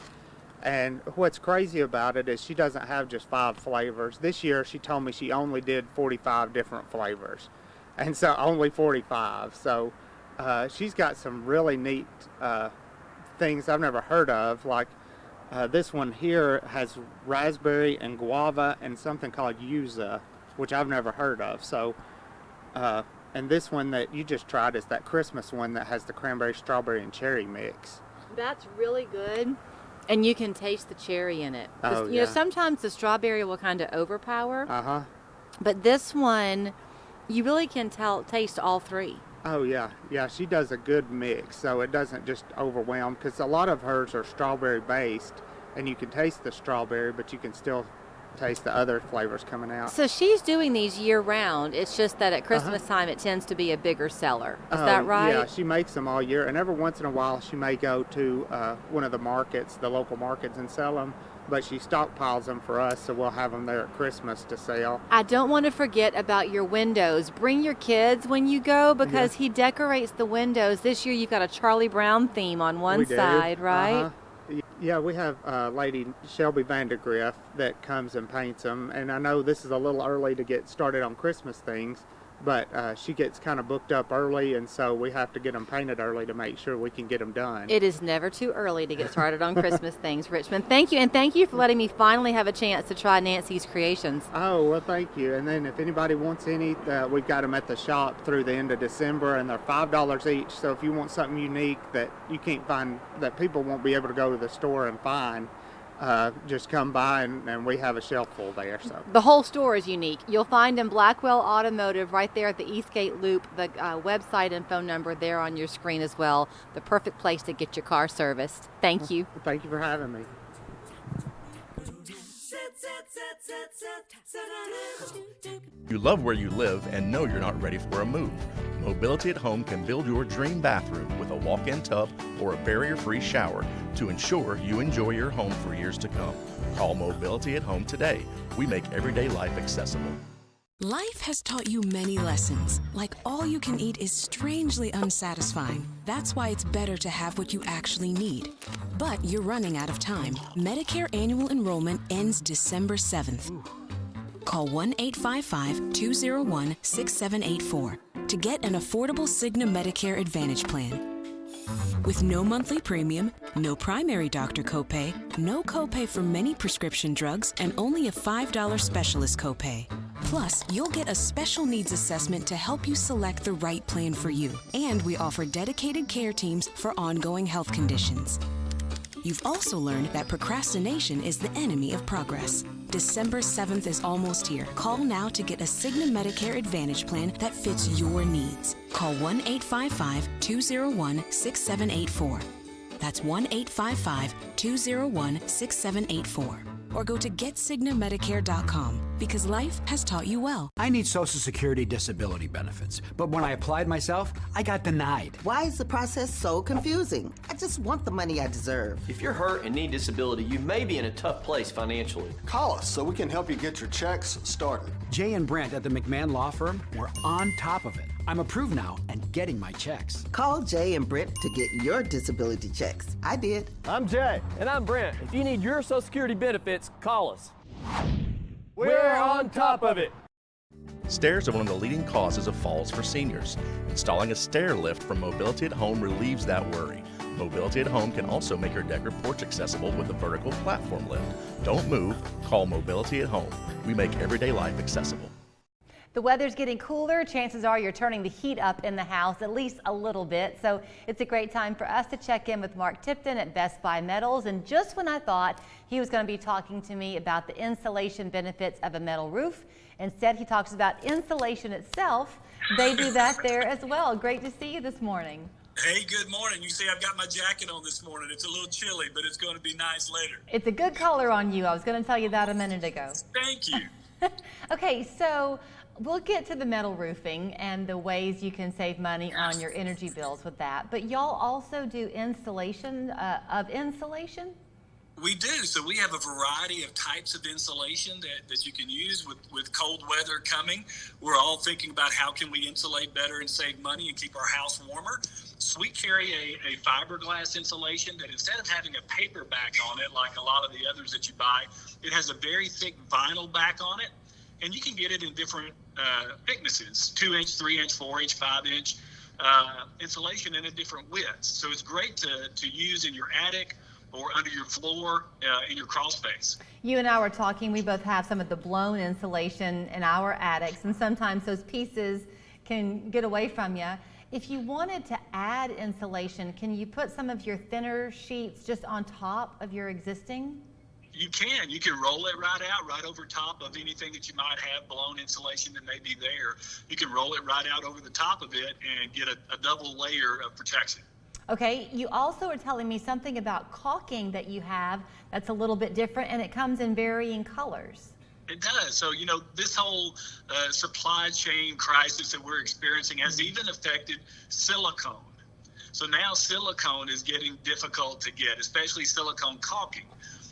And what's crazy about it is she doesn't have just 5 flavors. This year, she told me she only did 45 different flavors, and so only 45. So she's got some really neat things I've never heard of, like this one here has raspberry and guava and something called yuzu, which I've never heard of. So, and this one that you just tried is that Christmas one that has the cranberry, strawberry, and cherry mix. That's really good. And you can taste the cherry in it. Oh, you know, sometimes the strawberry will kind of overpower. Uh-huh. But this one, you really can taste all 3. Oh, yeah. Yeah, she does a good mix, so it doesn't just overwhelm, because a lot of hers are strawberry-based, and you can taste the strawberry, but you can still taste the other flavors coming out. So she's doing these year-round. It's just that at Christmas time, it tends to be a bigger seller. Is that right? Yeah, she makes them all year, and every once in a while, she may go to one of the markets, the local markets, and sell them. But she stockpiles them for us, so we'll have them there at Christmas to sell. I don't want to forget about your windows. Bring your kids when you go, because he decorates the windows. This year you've got a Charlie Brown theme on one side, right? Yeah, we have lady Shelby Vandergriff that comes and paints them. And I know this is a little early to get started on Christmas things, but she gets kind of booked up early, and so we have to get them painted early to make sure we can get them done. It is never too early to get started on Christmas things, Richmond. Thank you, and thank you for letting me finally have a chance to try Nancy's creations. Oh, well, thank you. And then if anybody wants any, we've got them at the shop through the end of December, and they're $5 each. So if you want something unique that you can't find, that people won't be able to go to the store and find, just come by and we have a shelf full there. So the whole store is unique. You'll find in Blackwell Automotive right there at the Eastgate Loop, the website and phone number there on your screen as well. The perfect place to get your car serviced. Thank you. Thank you for having me. You love where you live and know you're not ready for a move. Mobility at Home can build your dream bathroom with a walk-in tub or a barrier-free shower to ensure you enjoy your home for years to come. Call Mobility at Home today. We make everyday life accessible. Life has taught you many lessons, like all you can eat is strangely unsatisfying. That's why it's better to have what you actually need. But you're running out of time. Medicare annual enrollment ends December 7th. Call 1-855-201-6784 to get an affordable Cigna Medicare Advantage plan. With no monthly premium, no primary doctor copay, no copay for many prescription drugs, and only a $5 specialist copay. Plus, you'll get a special needs assessment to help you select the right plan for you. And we offer dedicated care teams for ongoing health conditions. You've also learned that procrastination is the enemy of progress. December 7th is almost here. Call now to get a Cigna Medicare Advantage plan that fits your needs. Call 1-855-201-6784. That's 1-855-201-6784. Or go to getcignamedicare.com, because life has taught you well. I need Social Security disability benefits, but when I applied myself, I got denied. Why is the process so confusing? I just want the money I deserve. If you're hurt and need disability, you may be in a tough place financially. Call us so we can help you get your checks started. Jay and Brent at the McMahon Law Firm were on top of it. I'm approved now and getting my checks. Call Jay and Brent to get your disability checks. I did. I'm Jay. And I'm Brent. If you need your Social Security benefits, call us. We're on top of it. Stairs are one of the leading causes of falls for seniors. Installing a stair lift from Mobility at Home relieves that worry. Mobility at Home can also make your deck or porch accessible with a vertical platform lift. Don't move, call Mobility at Home. We make everyday life accessible. The weather's getting cooler. Chances are you're turning the heat up in the house at least a little bit. So it's a great time for us to check in with Mark Tipton at Best Buy Metals. And just when I thought he was going to be talking to me about the insulation benefits of a metal roof, instead he talks about insulation itself. They do that there as well. Great to see you this morning. Hey, good morning. You see I've got my jacket on this morning. It's a little chilly, but it's going to be nice later. It's a good color on you. I was going to tell you that a minute ago. Thank you. Okay, so we'll get to the metal roofing and the ways you can save money on your energy bills with that. But y'all also do installation of insulation? We do. So we have a variety of types of insulation that you can use with cold weather coming. We're all thinking about how can we insulate better and save money and keep our house warmer. So we carry a fiberglass insulation that instead of having a paper back on it like a lot of the others that you buy, it has a very thick vinyl back on it. And you can get it in different thicknesses, 2-inch, 3-inch, 4-inch, 5-inch insulation in a different widths. So it's great to use in your attic or under your floor in your crawl space. You and I were talking, we both have some of the blown insulation in our attics, and sometimes those pieces can get away from you. If you wanted to add insulation, can you put some of your thinner sheets just on top of your existing? You can. You can roll it right out, right over top of anything that you might have blown insulation that may be there. You can roll it right out over the top of it and get a double layer of protection. Okay, you also are telling me something about caulking that you have that's a little bit different, and it comes in varying colors. It does. So, you know, this whole supply chain crisis that we're experiencing has even affected silicone. So now silicone is getting difficult to get, especially silicone caulking.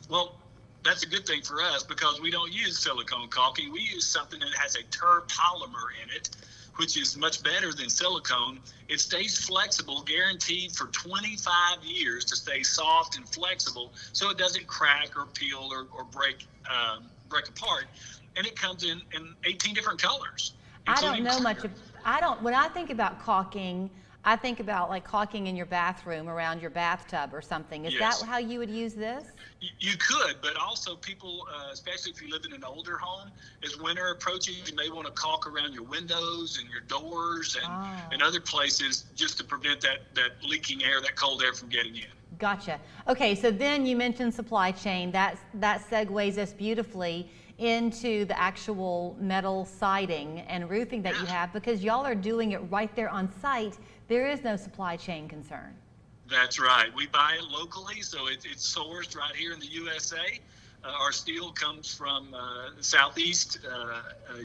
Well, that's a good thing for us because we don't use silicone caulking. We use something that has a terpolymer in it, which is much better than silicone. It stays flexible, guaranteed for 25 years to stay soft and flexible so it doesn't crack or peel or break apart. And it comes in 18 different colors. I don't know much. When I think about caulking, I think about like caulking in your bathroom around your bathtub or something. Is that how you would use this? You could, but also people, especially if you live in an older home, as winter approaches, you may want to caulk around your windows and your doors and other places just to prevent that leaking air, that cold air from getting in. Gotcha. Okay, so then you mentioned supply chain. That segues us beautifully into the actual metal siding and roofing that you have, because y'all are doing it right there on site. There is no supply chain concern. That's right. We buy it locally, so it's sourced right here in the USA. Our steel comes from Southeast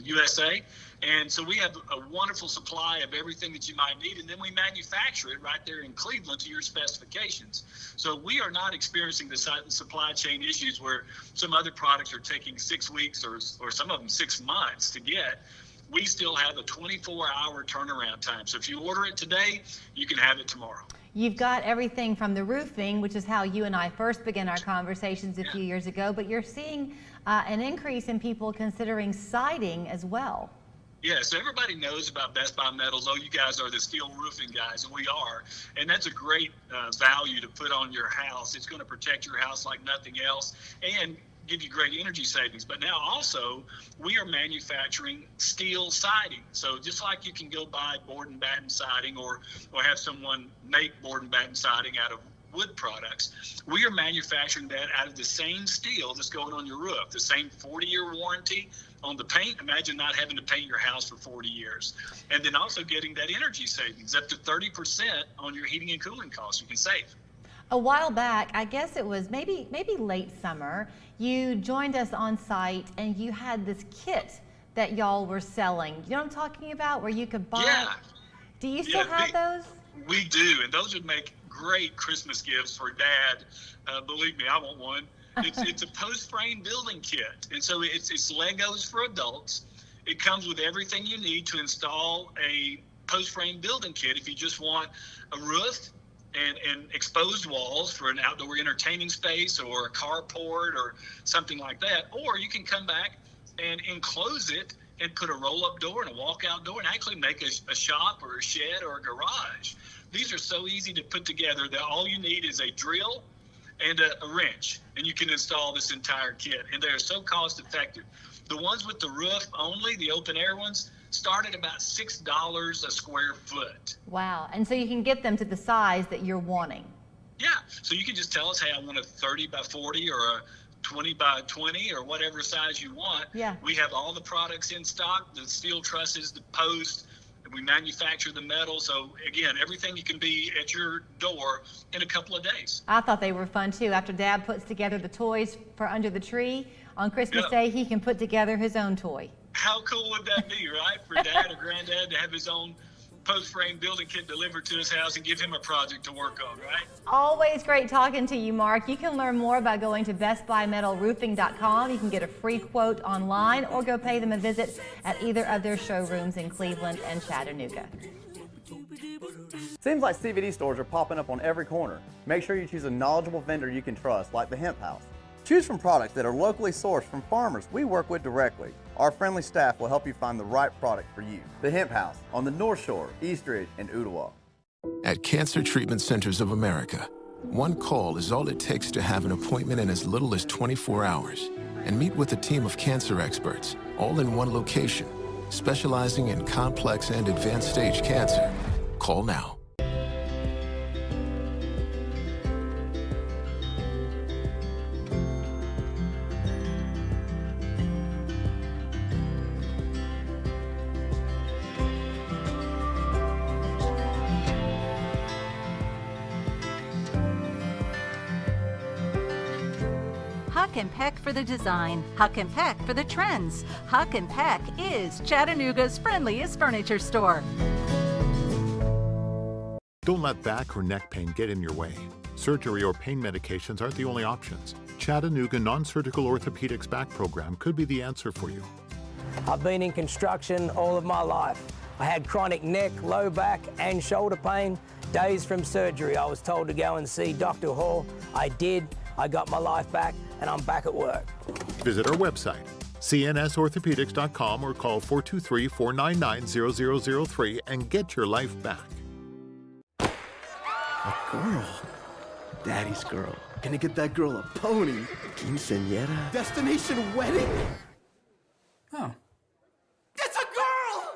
USA, and so we have a wonderful supply of everything that you might need, and then we manufacture it right there in Cleveland to your specifications. So we are not experiencing the supply chain issues where some other products are taking 6 weeks or some of them 6 months to get. We still have a 24-hour turnaround time. So if you order it today, you can have it tomorrow. You've got everything from the roofing, which is how you and I first began our conversations a few years ago, but you're seeing an increase in people considering siding as well. Yeah, so everybody knows about Best Buy Metals. Oh, you guys are the steel roofing guys, and we are. And that's a great value to put on your house. It's going to protect your house like nothing else and give you great energy savings. But now also we are manufacturing steel siding. So just like you can go buy board and batten siding or have someone make board and batten siding out of wood products, we are manufacturing that out of the same steel that's going on your roof, the same 40-year warranty on the paint. Imagine not having to paint your house for 40 years. And then also getting that energy savings, up to 30% on your heating and cooling costs you can save. A while back, I guess it was maybe late summer, you joined us on site and you had this kit that y'all were selling. You know what I'm talking about, where you could buy? Yeah. Do you still have those? We do, and those would make great Christmas gifts for Dad. Believe me, I want one. It's a post-frame building kit, and so it's Legos for adults. It comes with everything you need to install a post-frame building kit if you just want a roof and exposed walls for an outdoor entertaining space or a carport or something like that. Or you can come back and enclose it and put a roll-up door and a walkout door and actually make a shop or a shed or a garage. These are so easy to put together that all you need is a drill and a wrench, and you can install this entire kit. And they're so cost effective. The ones with the roof only, the open air ones, start at about $6 a square foot. Wow. And so you can get them to the size that you're wanting. Yeah. So you can just tell us, hey, I want a 30 by 40 or a 20 by 20 or whatever size you want. Yeah. We have all the products in stock, the steel trusses, the posts. We manufacture the metal. So again, everything you can be at your door in a couple of days. I thought they were fun too. After Dad puts together the toys for under the tree, on Christmas Day, he can put together his own toy. How cool would that be, right? For Dad or Granddad to have his own post-frame building kit delivered to his house and give him a project to work on, right? Always great talking to you, Mark. You can learn more by going to bestbuymetalroofing.com. You can get a free quote online or go pay them a visit at either of their showrooms in Cleveland and Chattanooga. Seems like CBD stores are popping up on every corner. Make sure you choose a knowledgeable vendor you can trust, like the Hemp House. Choose from products that are locally sourced from farmers we work with directly. Our friendly staff will help you find the right product for you. The Hemp House on the North Shore, East Ridge, and Ooltewah. At Cancer Treatment Centers of America, one call is all it takes to have an appointment in as little as 24 hours and meet with a team of cancer experts, all in one location, specializing in complex and advanced stage cancer. Call now. Huck and Peck for the design, Huck and Peck for the trends. Huck and Peck is Chattanooga's friendliest furniture store. Don't let back or neck pain get in your way. Surgery or pain medications aren't the only options. Chattanooga Non-Surgical Orthopedics Back Program could be the answer for you. I've been in construction all of my life. I had chronic neck, low back, and shoulder pain. Days from surgery, I was told to go and see Dr. Hall. I did. I got my life back, and I'm back at work. Visit our website, cnsorthopedics.com, or call 423-499-0003 and get your life back. A girl. Daddy's girl. Gonna get that girl a pony. Quinceañera. Destination wedding? Oh. It's a girl!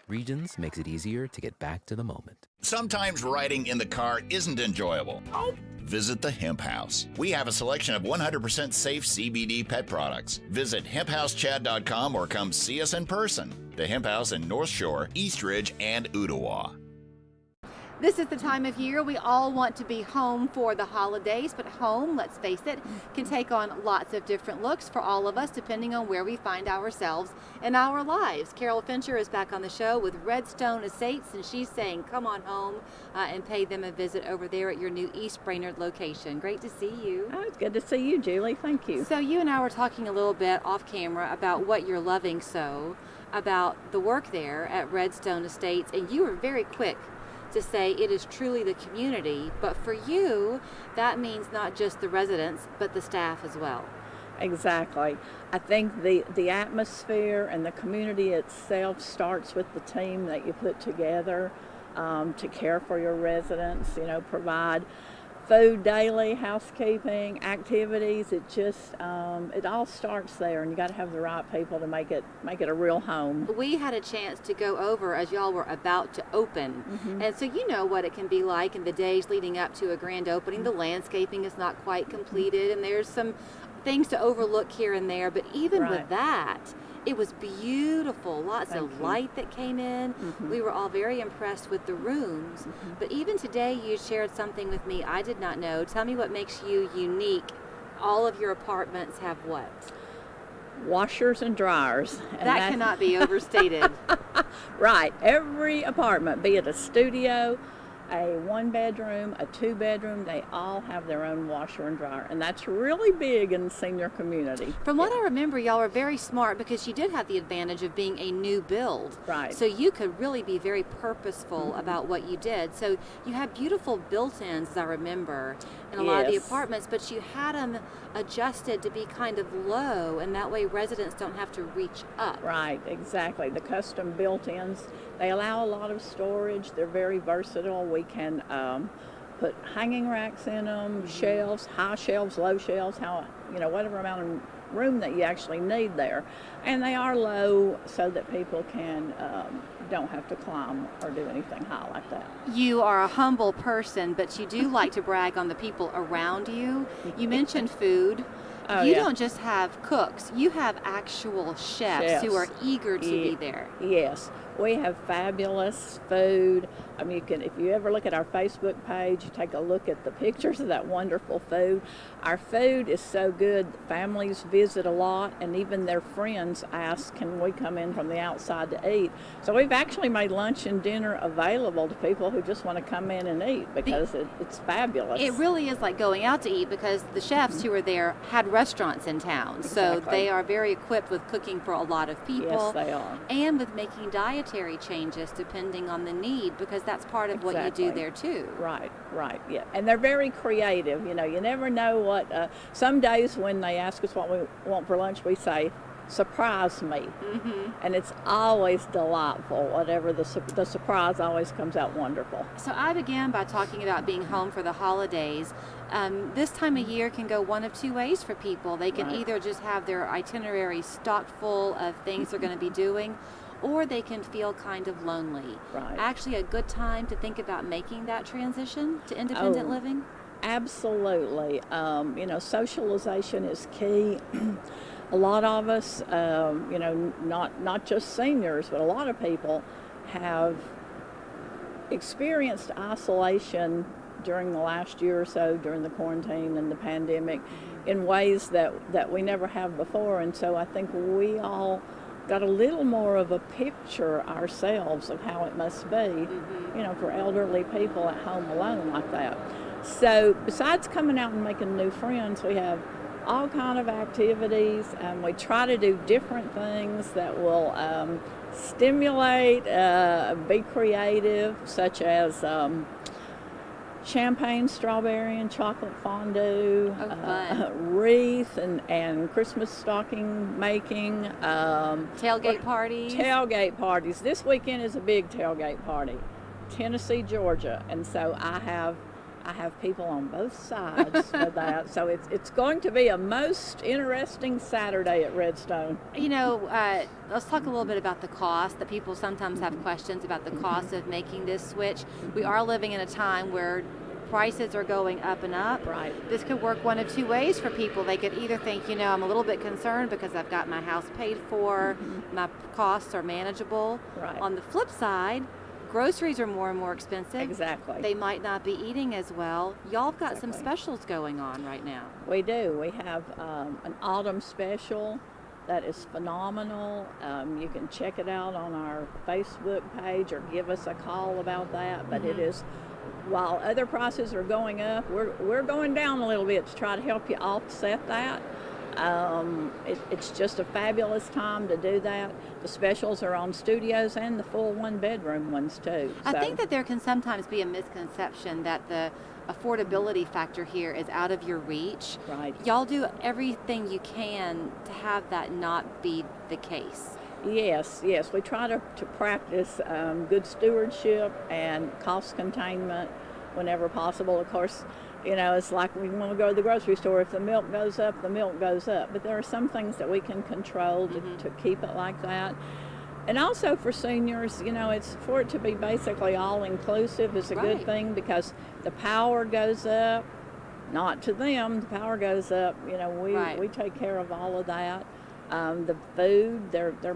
Regions makes it easier to get back to the moment. Sometimes riding in the car isn't enjoyable. Oh. Visit the Hemp House. We have a selection of 100% safe CBD pet products. Visit hemphousechad.com or come see us in person. The Hemp House in North Shore, East Ridge, and Ooltewah. This is the time of year we all want to be home for the holidays, but home, let's face it, can take on lots of different looks for all of us depending on where we find ourselves in our lives. Carol Fincher is back on the show with Redstone Estates, and she's saying come on home and pay them a visit over there at your new East Brainerd location. Great to see you. Oh, it's good to see you, Julie. Thank you. So you and I were talking a little bit off camera about what you're loving so about the work there at Redstone Estates, and you were very quick to say it is truly the community, but for you, that means not just the residents, but the staff as well. Exactly. I think the atmosphere and the community itself starts with the team that you put together to care for your residents, provide food daily, housekeeping, activities. It just, it all starts there, and you got to have the right people to make it a real home. We had a chance to go over as y'all were about to open, and so you know what it can be like in the days leading up to a grand opening. The landscaping is not quite completed, and there's some things to overlook here and there, but even with that, it was beautiful. Lots of light that came in. We were all very impressed with the rooms. But even today, you shared something with me I did not know. Tell me what makes you unique. All of your apartments have what? Washers and dryers. And that cannot be overstated. Right. Every apartment, be it a studio, a 1-bedroom, a 2-bedroom, they all have their own washer and dryer. And that's really big in the senior community. From what I remember, y'all were very smart because you did have the advantage of being a new build. Right. So you could really be very purposeful about what you did. So you had beautiful built-ins, as I remember, in a lot of the apartments, but you had them adjusted to be kind of low, and that way residents don't have to reach up. Right, exactly. The custom built-ins, they allow a lot of storage. They're very versatile. We can put hanging racks in them, shelves, high shelves, low shelves, whatever amount of room that you actually need there. And they are low so that people can don't have to climb or do anything high like that. You are a humble person, but you do like to brag on the people around you. You mentioned food. You don't just have cooks, you have actual chefs who are eager to be there. Yes, we have fabulous food. I mean, if you ever look at our Facebook page, you take a look at the pictures of that wonderful food. Our food is so good, families visit a lot, and even their friends ask, can we come in from the outside to eat? So we've actually made lunch and dinner available to people who just want to come in and eat because it's fabulous. It really is like going out to eat because the chefs who are there had restaurants in town. So they are very equipped with cooking for a lot of people. Yes, they are. And with making dietary changes depending on the need, because that's part of what you do there too. Right, yeah. And they're very creative. You never know what, some days when they ask us what we want for lunch, we say, surprise me. And it's always delightful. Whatever the surprise always comes out wonderful. So I began by talking about being home for the holidays. This time of year can go one of two ways for people. They can either just have their itinerary stocked full of things they're going to be doing, or they can feel kind of lonely. Right. Actually a good time to think about making that transition to independent living? Absolutely. Socialization is key. A lot of us, not just seniors, but a lot of people have experienced isolation during the last year or so, during the quarantine and the pandemic, in ways that we never have before. And so I think we all got a little more of a picture ourselves of how it must be, for elderly people at home alone like that. So besides coming out and making new friends, we have all kind of activities. We try to do different things that will stimulate, be creative, such as champagne, strawberry, and chocolate fondue, wreath and Christmas stocking making. Tailgate parties. Tailgate parties. This weekend is a big tailgate party, Tennessee, Georgia, and so I have people on both sides for that. So it's going to be a most interesting Saturday at Redstone. Let's talk a little bit about the cost, that people sometimes have questions about the cost of making this switch. We are living in a time where prices are going up and up. Right. This could work one of two ways for people. They could either think, I'm a little bit concerned because I've got my house paid for, my costs are manageable. Right. On the flip side, groceries are more and more expensive. Exactly. They might not be eating as well. Y'all have got some specials going on right now. We do. We have an autumn special that is phenomenal. You can check it out on our Facebook page or give us a call about that. But it is, while other prices are going up, we're going down a little bit to try to help you offset that. It's just a fabulous time to do that. The specials are on studios and the full 1-bedroom ones too. I think that there can sometimes be a misconception that the affordability factor here is out of your reach. Right. Y'all do everything you can to have that not be the case. Yes. We try to practice good stewardship and cost containment whenever possible. Of course, it's like we want to go to the grocery store. If the milk goes up, the milk goes up. But there are some things that we can control to keep it like that. And also for seniors, it's for it to be basically all-inclusive is a good thing, because the power goes up, not to them, the power goes up. We take care of all of that. The food, they're